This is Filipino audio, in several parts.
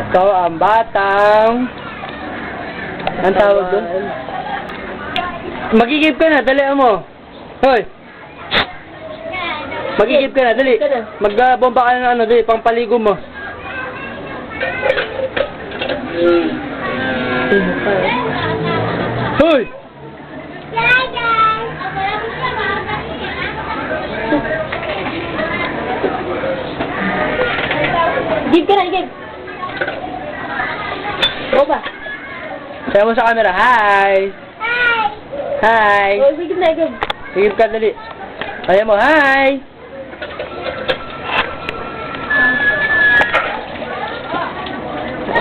Ikaw ang batang... Ang tawag doon? Magigib ka na, dali mo. Hoy! Magigib ka na, dali. Magbomba ka na dali, pangpaligo mo. Hoy! Gib ka na, gib. O ba? Sayo mo sa camera, hi! Hi! O, gib na, gib. Sigib ka, dali. Sayo mo, hi!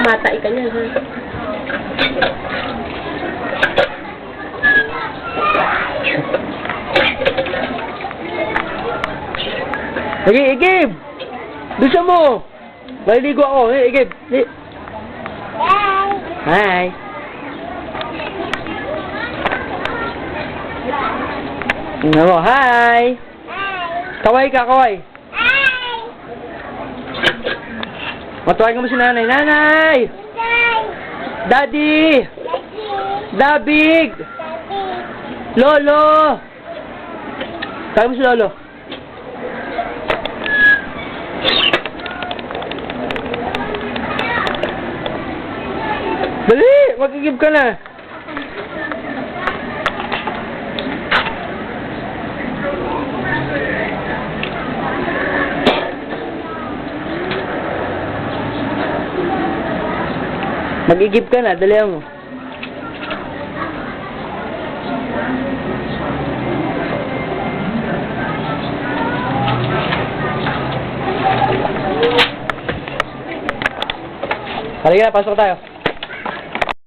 Matay ka niyan, ha? Sige, igib! Bisa mo! Maliligo ako, igib! Hi! Tingnan mo, hi! Kaway ka, kaway! Matuwag mo si nanay. Nanay! Daddy! Dabig! Lolo! Tawag mo si Lolo. Dali! Magigib ka na. Magigib ka na, dali mo. Halika na, pasok tayo.